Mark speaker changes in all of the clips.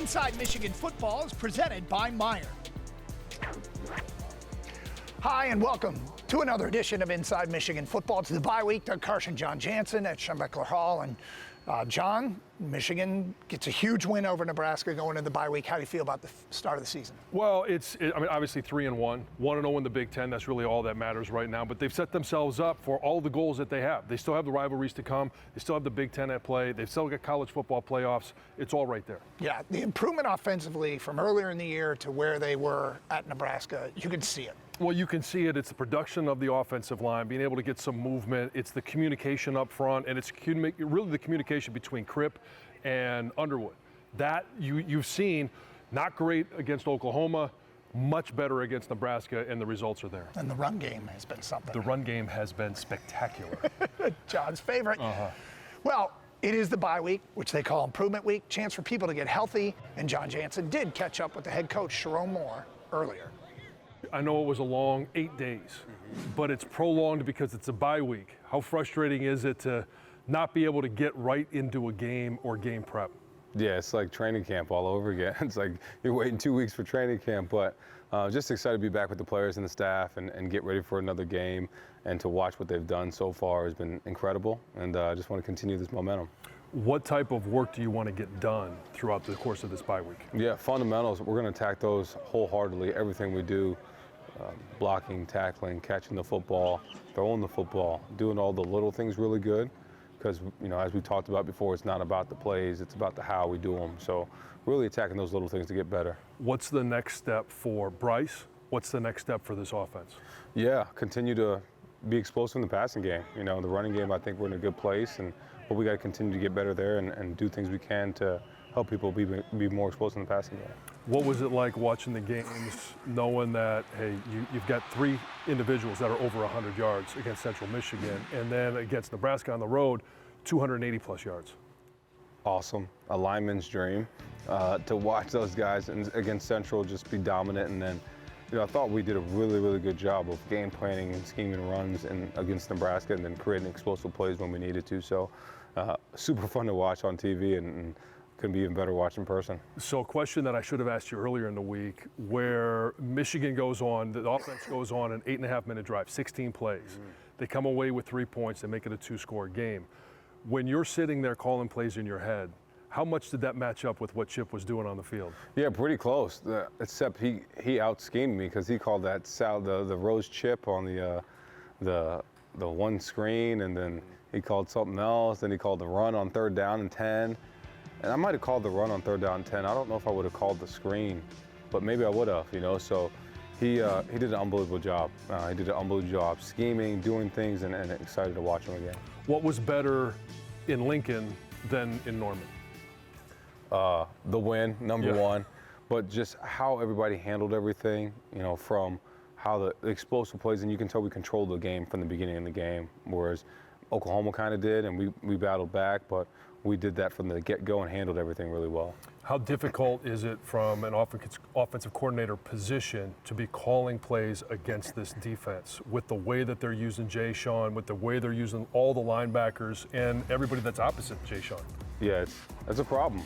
Speaker 1: Inside Michigan Football is presented by Meyer. Hi, and welcome to another edition of Inside Michigan Football. It's the bye week. Doug Karsh and John Jansen at Schembeckler Hall. And John, Michigan gets a huge win over Nebraska going into the bye week. How do you feel about the start of the season?
Speaker 2: Well, obviously 3-1, 1-0 in the Big Ten. That's really all that matters right now. But they've set themselves up for all the goals that they have. They still have the rivalries to come. They still have the Big Ten at play. They've still got college football playoffs. It's all right there.
Speaker 1: Yeah, the improvement offensively from earlier in the year to where they were at Nebraska, you can see it.
Speaker 2: Well, you can see it. It's the production of the offensive line, being able to get some movement. It's the communication up front, and it's really the communication between Kripp and Underwood. That you've seen, not great against Oklahoma, much better against Nebraska, and the results are there.
Speaker 1: And the run game has been something.
Speaker 2: The run game has been spectacular.
Speaker 1: John's favorite. Well, it is the bye week, which they call improvement week, chance for people to get healthy, and John Jansen did catch up with the head coach, Sharon Moore, earlier.
Speaker 2: I know it was a long 8 days, but it's prolonged because it's a bye week. How frustrating is it to not be able to get right into a game or game prep?
Speaker 3: Yeah, it's like training camp all over again. It's like you're waiting 2 weeks for training camp, but just excited to be back with the players and the staff and get ready for another game, and to watch what they've done so far has been incredible, and I just want to continue this momentum.
Speaker 2: What type of work do you want to get done throughout the course of this bye week?
Speaker 3: Yeah, fundamentals. We're going to attack those wholeheartedly, everything we do. Blocking, tackling, catching the football, throwing the football, doing all the little things really good, because, you know, as we talked about before, it's not about the plays, it's about the how we do them. So really attacking those little things to get better. What's
Speaker 2: the next step for Bryce? What's the next step for this offense?
Speaker 3: Yeah, continue to be explosive in the passing game. You know, the running game, I think we're in a good place, but we got to continue to get better there and do things we can to help people be more explosive in the passing game.
Speaker 2: What was it like watching the games, knowing that, hey, you've got three individuals that are over 100 yards against Central Michigan, and then against Nebraska on the road, 280-plus yards?
Speaker 3: Awesome. A lineman's dream to watch those guys against Central just be dominant. And then, you know, I thought we did a really, really good job of game planning and scheming runs against Nebraska, and then creating explosive plays when we needed to. So super fun to watch on TV, and couldn't be even better watch in person.
Speaker 2: So a question that I should have asked you earlier in the week, where Michigan goes on, the offense goes on an 8.5-minute drive, 16 plays. They come away with 3 points, they make it a 2-score game. When you're sitting there calling plays in your head, how much did that match up with what Chip was doing on the field?
Speaker 3: Yeah, pretty close, except he out-schemed me, because he called that the rose chip on the one screen, and then he called something else, then he called the run on 3rd down and 10. And I might have called the run on 3rd down and 10. I don't know if I would have called the screen, but maybe I would have, you know. So he did an unbelievable job. He did an unbelievable job scheming, doing things, and excited to watch him again.
Speaker 2: What was better in Lincoln than in Norman?
Speaker 3: The win, number one, but just how everybody handled everything, you know, from how the explosive plays, and you can tell we controlled the game from the beginning of the game, whereas Oklahoma kind of did, and we battled back, but we did that from the get-go and handled everything really well.
Speaker 2: How difficult is it from an offensive coordinator position to be calling plays against this defense with the way that they're using Jay Sean, with the way they're using all the linebackers and everybody that's opposite Jay Sean?
Speaker 3: Yeah, it's a problem.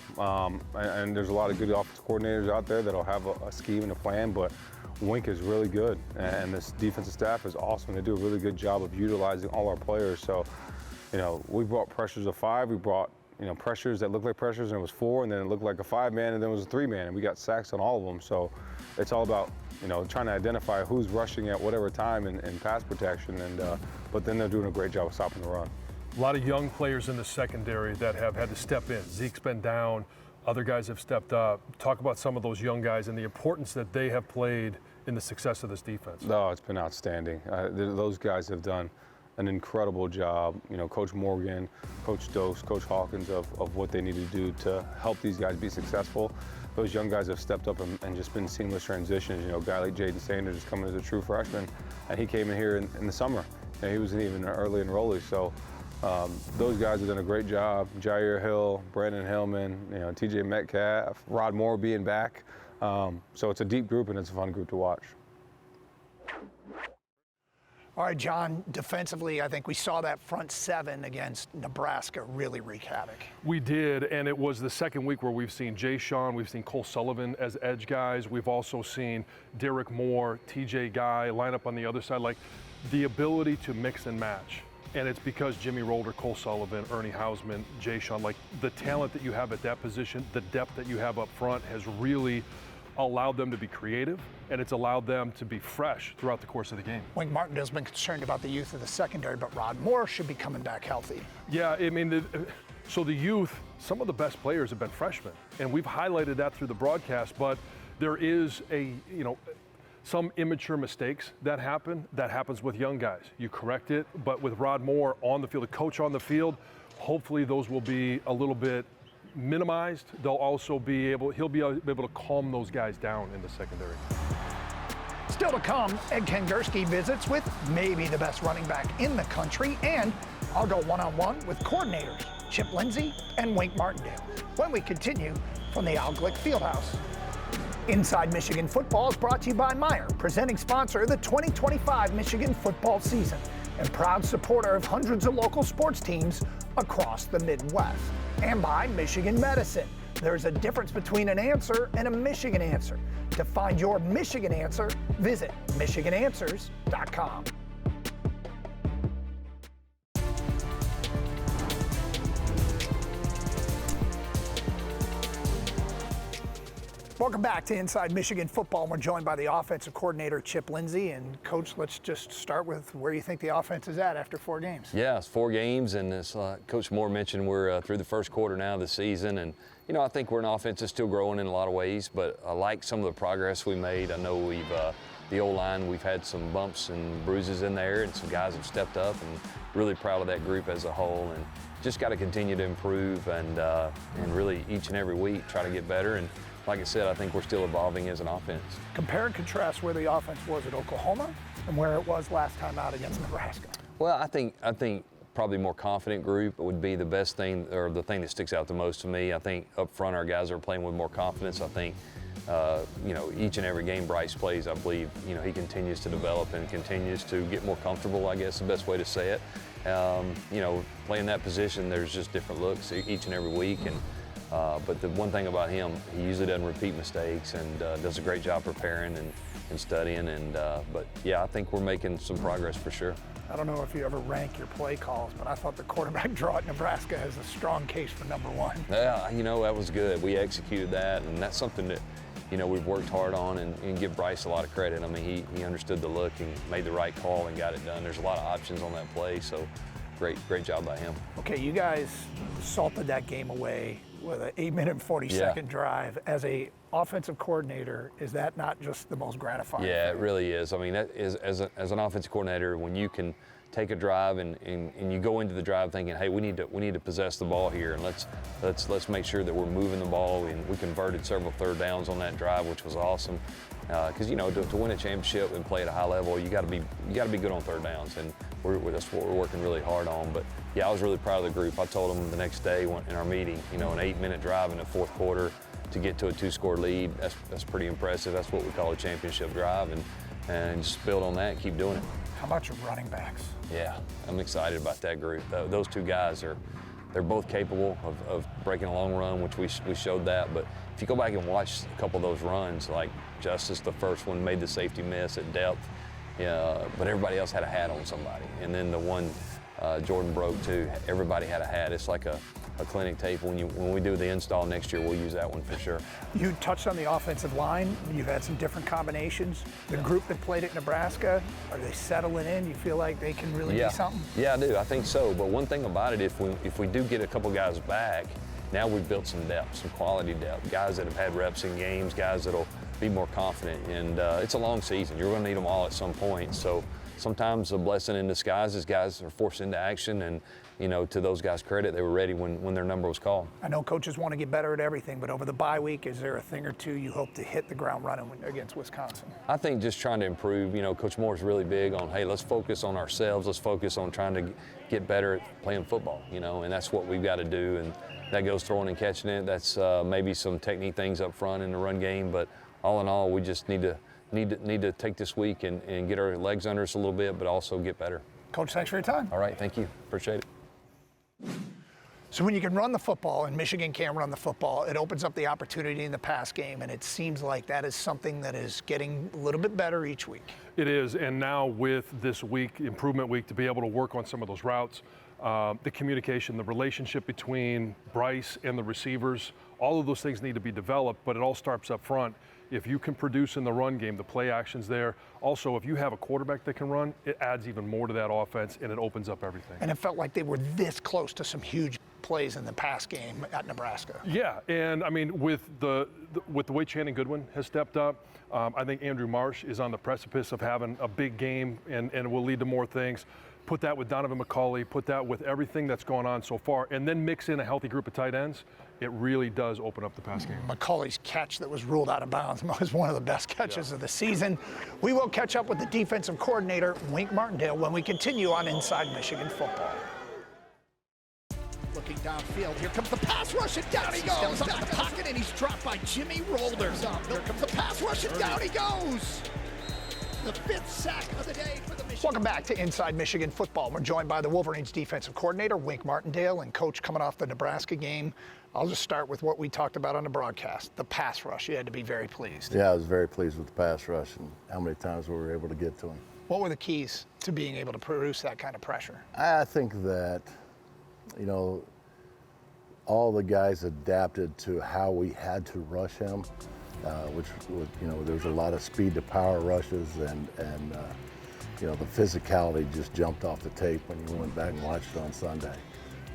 Speaker 3: And there's a lot of good offensive coordinators out there that'll have a scheme and a plan, but Wink is really good, and this defensive staff is awesome. They do a really good job of utilizing all our players. So, you know, we brought pressures of 5, we brought, you know, pressures that looked like pressures, and it was 4, and then it looked like a 5-man, and then it was a 3-man, and we got sacks on all of them. So it's all about, you know, trying to identify who's rushing at whatever time in pass protection, but then they're doing a great job of stopping the run.
Speaker 2: A lot of young players in the secondary that have had to step in. Zeke's been down, other guys have stepped up. Talk about some of those young guys and the importance that they have played in the success of this defense.
Speaker 3: Oh, it's been outstanding. Those guys have done an incredible job. You know, Coach Morgan, Coach Dose, Coach Hawkins, of what they need to do to help these guys be successful. Those young guys have stepped up and just been seamless transitions. You know, a guy like Jaden Sanders is coming as a true freshman, and he came in here in the summer. And he wasn't even an early enrollee. So those guys have done a great job. Jair Hill, Brandon Hillman, you know, TJ Metcalf, Rod Moore being back. So it's a deep group, and it's a fun group to watch.
Speaker 1: All right, John, defensively, I think we saw that front seven against Nebraska really wreak havoc.
Speaker 2: We did, and it was the second week where we've seen Jay Sean, we've seen Cole Sullivan as edge guys. We've also seen Derek Moore, TJ Guy line up on the other side. Like, the ability to mix and match. And it's because Jimmy Rolder, Cole Sullivan, Ernie Hausman, Jay Sean, like the talent that you have at that position, the depth that you have up front has really allowed them to be creative, and it's allowed them to be fresh throughout the course of the game.
Speaker 1: Wink Martindale's been concerned about the youth of the secondary, but Rod Moore should be coming back healthy.
Speaker 2: Yeah, I mean, so the youth, some of the best players have been freshmen, and we've highlighted that through the broadcast, but there is some immature mistakes that happen. That happens with young guys. You correct it, but with Rod Moore on the field, the coach on the field, hopefully those will be a little bit minimized. He'll be able to calm those guys down in the secondary.
Speaker 1: Still to come, Ed Kengerski visits with maybe the best running back in the country, and I'll go one-on-one with coordinators Chip Lindsey and Wink Martindale when we continue from the Al Glick Fieldhouse. Inside Michigan Football is brought to you by Meyer, presenting sponsor of the 2025 Michigan football season and proud supporter of hundreds of local sports teams across the Midwest. And by Michigan Medicine. There's a difference between an answer and a Michigan answer. To find your Michigan answer, visit michigananswers.com. Welcome back to Inside Michigan Football. We're joined by the offensive coordinator, Chip Lindsey. And, Coach, let's just start with where you think the offense is at after 4 games.
Speaker 4: Yeah, it's 4 games, and as Coach Moore mentioned, we're through the first quarter now of the season. And, I think we're an offense that's still growing in a lot of ways, but I like some of the progress we made. I know the O-line, we've had some bumps and bruises in there, and some guys have stepped up, and really proud of that group as a whole. And just got to continue to improve and really each and every week try to get better. And like I said, I think we're still evolving as an offense.
Speaker 1: Compare and contrast where the offense was at Oklahoma and where it was last time out against Nebraska.
Speaker 4: Well, I think probably more confident group would be the best thing, or the thing that sticks out the most to me. I think up front our guys are playing with more confidence. I think each and every game Bryce plays, I believe he continues to develop and continues to get more comfortable, I guess the best way to say it. Playing that position, there's just different looks each and every week. And but the one thing about him, he usually doesn't repeat mistakes and does a great job preparing and studying. But yeah, I think we're making some progress for sure.
Speaker 1: I don't know if you ever rank your play calls, but I thought the quarterback draw at Nebraska has a strong case for number 1.
Speaker 4: Yeah, that was good. We executed that, and that's something that we've worked hard on, and give Bryce a lot of credit. I mean, he understood the look and made the right call and got it done. There's a lot of options on that play, so great job by him.
Speaker 1: Okay, you guys salted that game away with an 8-minute and 40-second drive. As a offensive coordinator, is that not just the most gratifying?
Speaker 4: Yeah, it really is. I mean, that is, as an offensive coordinator, when you can take a drive and you go into the drive thinking, hey, we need to possess the ball here, and let's make sure that we're moving the ball. And we converted several third downs on that drive, which was awesome. Because to win a championship and play at a high level, you got to be good on third downs, and that's what we're working really hard on. But yeah, I was really proud of the group. I told them the next day in our meeting, an 8-minute drive in the fourth quarter to get to a 2-score lead. That's pretty impressive. That's what we call a championship drive, and just build on that and keep doing it.
Speaker 1: How about your running backs?
Speaker 4: Yeah, I'm excited about that group. Those 2 guys they're both capable of breaking a long run, which we showed that. But if you go back and watch a couple of those runs, like Justice, the first one, made the safety miss at depth, but everybody else had a hat on somebody. And then the one Jordan broke too, everybody had a hat. It's like a clinic tape. When we do the install next year, we'll use that one for sure.
Speaker 1: You touched on the offensive line. You've had some different combinations. The group that played at Nebraska, are they settling in? You feel like they can really do something?
Speaker 4: Yeah, I do. I think so. But one thing about it, if we do get a couple guys back, now we've built some depth, some quality depth. Guys that have had reps in games, guys that'll be more confident. And it's a long season. You're going to need them all at some point. So sometimes a blessing in disguise is guys are forced into action, and to those guys' credit, they were ready when their number was called.
Speaker 1: I know coaches want to get better at everything, but over the bye week, is there a thing or two you hope to hit the ground running against Wisconsin?
Speaker 4: I think just trying to improve. Coach Moore's really big on, hey, let's focus on ourselves. Let's focus on trying to get better at playing football, and that's what we've got to do. And that goes throwing and catching it. That's maybe some technique things up front in the run game, but all in all, we just need to need to take this week and get our legs under us a little bit, but also get better.
Speaker 1: Coach, thanks for your time.
Speaker 4: All right, thank you. Appreciate it.
Speaker 1: So when you can run the football and Michigan can run the football, it opens up the opportunity in the pass game, and it seems like that is something that is getting a little bit better each week.
Speaker 2: It is, and now with this week, improvement week, to be able to work on some of those routes, the communication, the relationship between Bryce and the receivers, all of those things need to be developed, but it all starts up front. If you can produce in the run game, the play action's there. Also, if you have a quarterback that can run, it adds even more to that offense, and it opens up everything.
Speaker 1: And it felt like they were this close to some huge plays in the pass game at Nebraska.
Speaker 2: Yeah, and I mean, with the way Channing Goodwin has stepped up, I think Andrew Marsh is on the precipice of having a big game and will lead to more things. Put that with Donovan McCauley, put that with everything that's gone on so far, and then mix in a healthy group of tight ends, it really does open up the pass game.
Speaker 1: McCauley's catch that was ruled out of bounds was one of the best catches of the season. We will catch up with the defensive coordinator, Wink Martindale, when we continue on Inside Michigan Football. Looking downfield, here comes the pass rush, and down he goes. Up in the pocket, and he's dropped by Jimmy Rolder. Here comes the pass rush, and down he goes. The 5th sack of the day for the Michigan. Welcome back to Inside Michigan Football. We're joined by the Wolverines defensive coordinator, Wink Martindale, and coach coming off the Nebraska game. I'll just start with what we talked about on the broadcast, the pass rush. You had to be very pleased.
Speaker 5: Yeah, I was very pleased with the pass rush and how many times we were able to get to him.
Speaker 1: What were the keys to being able to produce that kind of pressure?
Speaker 5: I think that, all the guys adapted to how we had to rush him, which there was a lot of speed to power rushes and the physicality just jumped off the tape when you went back and watched it on Sunday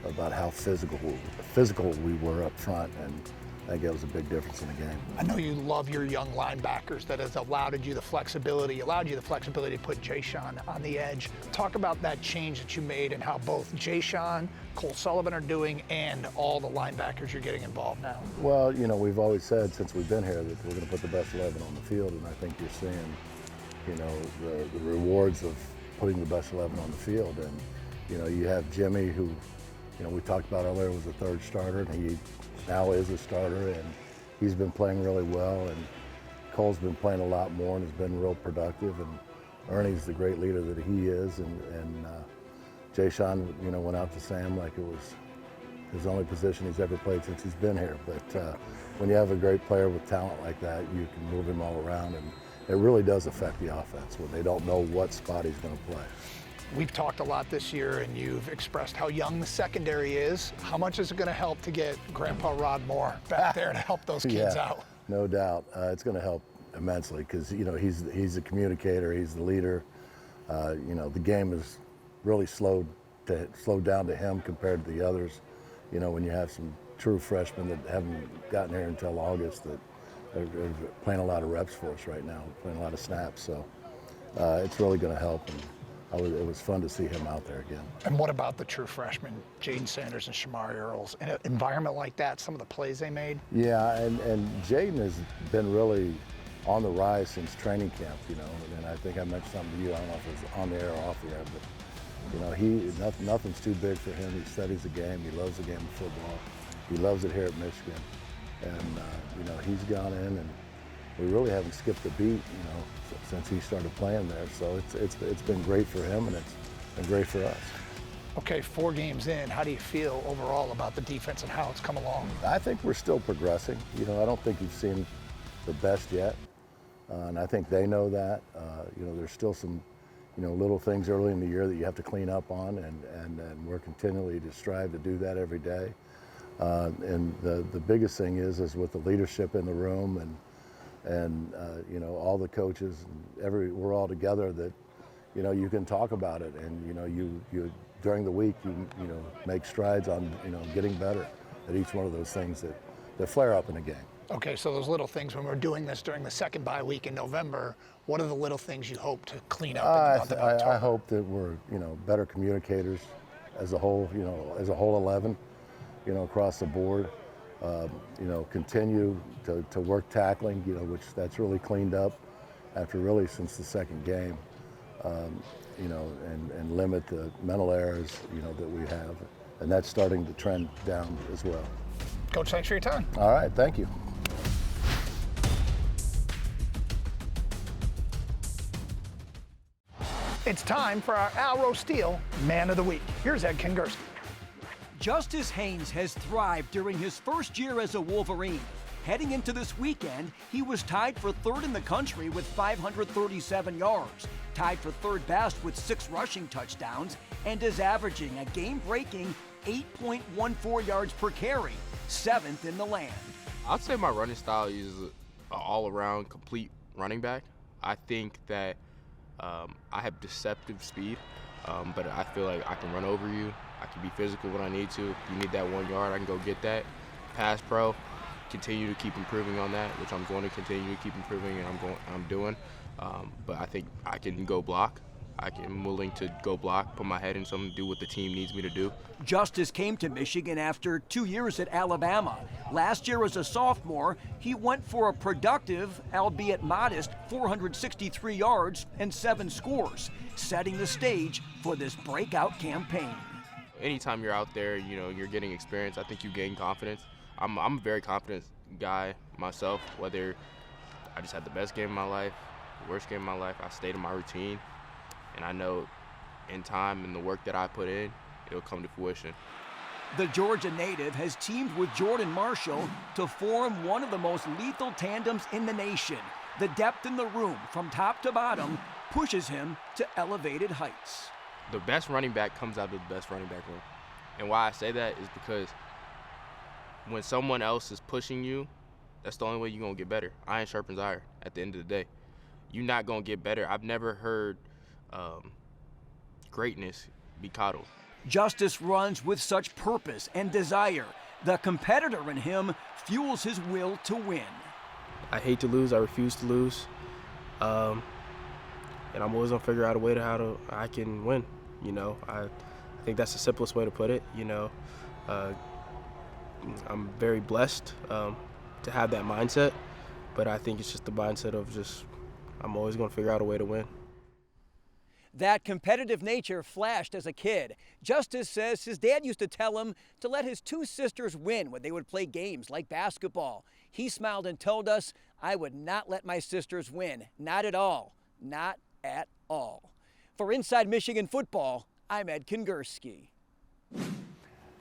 Speaker 5: about how physical we were up front, and I think that was a big difference in the game.
Speaker 1: I know you love your young linebackers. That has allowed you the flexibility to put Jay-Sean on the edge. Talk about that change that you made and how both Jay-Sean, Cole Sullivan are doing, and all the linebackers you're getting involved now.
Speaker 5: Well, we've always said since we've been here that we're going to put the best 11 on the field, and I think you're seeing, the rewards of putting the best 11 on the field. And, you have Jimmy, who, we talked about earlier, was a third starter, and he now is a starter, and he's been playing really well, and Cole's been playing a lot more and has been real productive, and Ernie's the great leader that he is, and Jay-Sean, went out to Sam like it was his only position he's ever played since he's been here. But when you have a great player with talent like that, you can move him all around, and it really does affect the offense when they don't know what spot he's going to play.
Speaker 1: We've talked a lot this year, and you've expressed how young the secondary is. How much is it going to help to get Grandpa Rod Moore back there to help those kids out?
Speaker 5: No doubt. It's going to help immensely because, he's a communicator, he's the leader. The game is really slowed down to him compared to the others. When you have some true freshmen that haven't gotten here until August that are playing a lot of reps for us right now, playing a lot of snaps. So it's really going to help. And it was fun to see him out there again.
Speaker 1: And what about the true freshmen, Jaden Sanders and Shamari Earls? In an environment like that, some of the plays they made?
Speaker 5: Yeah, and Jaden has been really on the rise since training camp, and I think I mentioned something to you, I don't know if it was on the air or off the air, but nothing's too big for him. He studies the game, he loves the game of football, he loves it here at Michigan, and he's gone in, and we really haven't skipped a beat, since he started playing there. So it's been great for him, and it's been great for us.
Speaker 1: Okay, 4 games in, how do you feel overall about the defense and how it's come along?
Speaker 5: I think we're still progressing. I don't think you've seen the best yet, and I think they know that. There's still some, little things early in the year that you have to clean up on, and we're continually to strive to do that every day. And the biggest thing is with the leadership in the room and all the coaches and we're all together that you can talk about it, and you during the week you make strides on getting better at each one of those things that flare up in a game.
Speaker 1: Okay, so those little things, when we're doing this during the second bye week in November, what are the little things you hope to clean up in the month of October?
Speaker 5: I hope that we're better communicators as a whole, as a whole 11, across the board. Continue to work tackling, which that's really cleaned up after really since the second game, and limit the mental errors, that we have. And that's starting to trend down as well.
Speaker 1: Coach, thanks for your time.
Speaker 5: All right, thank you.
Speaker 1: It's time for our Al Rosteele Man of the Week. Here's Ed Kingerski.
Speaker 6: Justice Haynes has thrived during his first year as a Wolverine. Heading into this weekend, he was tied for third in the country with 537 yards, tied for third best with 6 rushing touchdowns, and is averaging a game-breaking 8.14 yards per carry, 7th in the land.
Speaker 7: I'd say my running style is an all-around complete running back. I think that I have deceptive speed, but I feel like I can run over you. I can be physical when I need to. If you need that 1 yard, I can go get that. Pass pro, continue to keep improving on that, which I'm going to continue to keep improving, and I'm doing. But I think I can go block. I'm willing to go block, put my head in something, do what the team needs me to do.
Speaker 6: Justice came to Michigan after 2 years at Alabama. Last year as a sophomore, he went for a productive, albeit modest, 463 yards and 7 scores, setting the stage for this breakout campaign.
Speaker 7: Anytime you're out there, you're getting experience, I think you gain confidence. I'm a very confident guy myself, whether I just had the best game of my life, the worst game of my life, I stayed in my routine. And I know in time and the work that I put in, it'll come to fruition.
Speaker 6: The Georgia native has teamed with Jordan Marshall to form one of the most lethal tandems in the nation. The depth in the room from top to bottom pushes him to elevated heights.
Speaker 7: The best running back comes out of the best running back room. And why I say that is because when someone else is pushing you, that's the only way you're going to get better. Iron sharpens iron at the end of the day. You're not going to get better. I've never heard greatness be coddled.
Speaker 6: Justice runs with such purpose and desire. The competitor in him fuels his will to win.
Speaker 7: I hate to lose. I refuse to lose. And I'm always going to figure out a way to how I can win. I think that's the simplest way to put it. I'm very blessed to have that mindset, but I think it's just the mindset of I'm always going to figure out a way to win.
Speaker 6: That competitive nature flashed as a kid. Justice says his dad used to tell him to let his 2 sisters win when they would play games like basketball. He smiled and told us, "I would not let my sisters win. Not at all. Not at all." For Inside Michigan Football, I'm Ed Kingerski.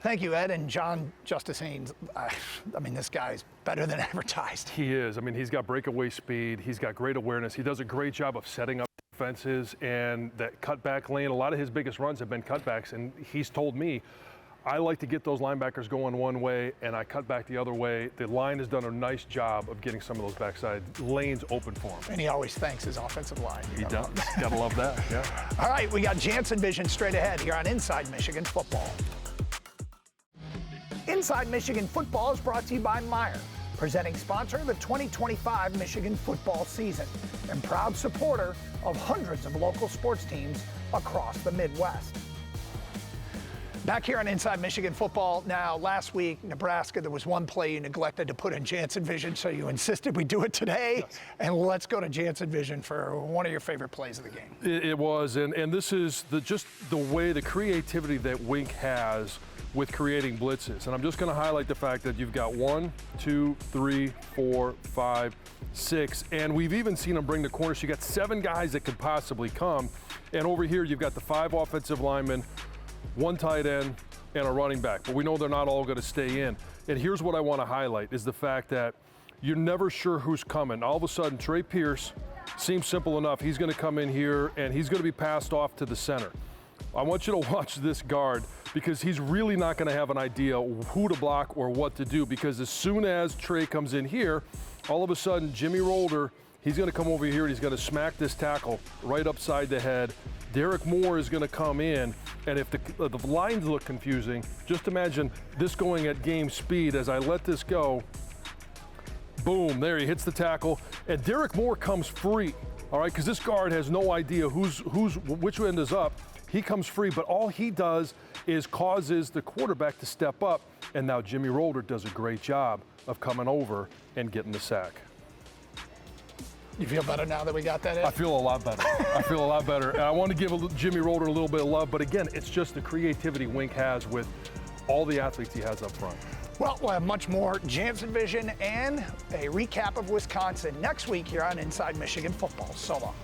Speaker 1: Thank you, Ed. And John, Justice Haynes, this guy's better than advertised.
Speaker 2: He is. He's got breakaway speed. He's got great awareness. He does a great job of setting up defenses and that cutback lane. A lot of his biggest runs have been cutbacks, and he's told me, I like to get those linebackers going one way, and I cut back the other way. The line has done a nice job of getting some of those backside lanes open for him.
Speaker 1: And he always thanks his offensive line.
Speaker 2: He does. Gotta love that, yeah.
Speaker 1: All right, we got Jansen Vision straight ahead here on Inside Michigan Football. Inside Michigan Football is brought to you by Meijer, presenting sponsor of the 2025 Michigan football season and proud supporter of hundreds of local sports teams across the Midwest. Back here on Inside Michigan Football. Now, last week, Nebraska, there was one play you neglected to put in Jansen Vision, so you insisted we do it today. Yes. And let's go to Jansen Vision for one of your favorite plays of the game.
Speaker 2: It was, and this is just the way, the creativity that Wink has with creating blitzes. And I'm just going to highlight the fact that you've got 1, 2, 3, 4, 5, 6, and we've even seen them bring the corner. So you got 7 guys that could possibly come. And over here, you've got the 5 offensive linemen, 1 tight end, and a running back. But we know they're not all going to stay in. And here's what I want to highlight is the fact that you're never sure who's coming. All of a sudden, Trey Pierce seems simple enough. He's going to come in here, and he's going to be passed off to the center. I want you to watch this guard because he's really not going to have an idea who to block or what to do, because as soon as Trey comes in here, all of a sudden, Jimmy Rolder, he's going to come over here and he's going to smack this tackle right upside the head. Derek Moore is going to come in, and if the lines look confusing, just imagine this going at game speed as I let this go. Boom, there he hits the tackle, and Derek Moore comes free, all right, because this guard has no idea which end is up. He comes free, but all he does is causes the quarterback to step up, and now Jimmy Rolder does a great job of coming over and getting the sack.
Speaker 1: You feel better now that we got that in?
Speaker 2: I feel a lot better. I feel a lot better. And I want to give Jimmy Rolder a little bit of love, but again, it's just the creativity Wink has with all the athletes he has up front.
Speaker 1: Well, we'll have much more Jansen Vision and a recap of Wisconsin next week here on Inside Michigan Football. So long.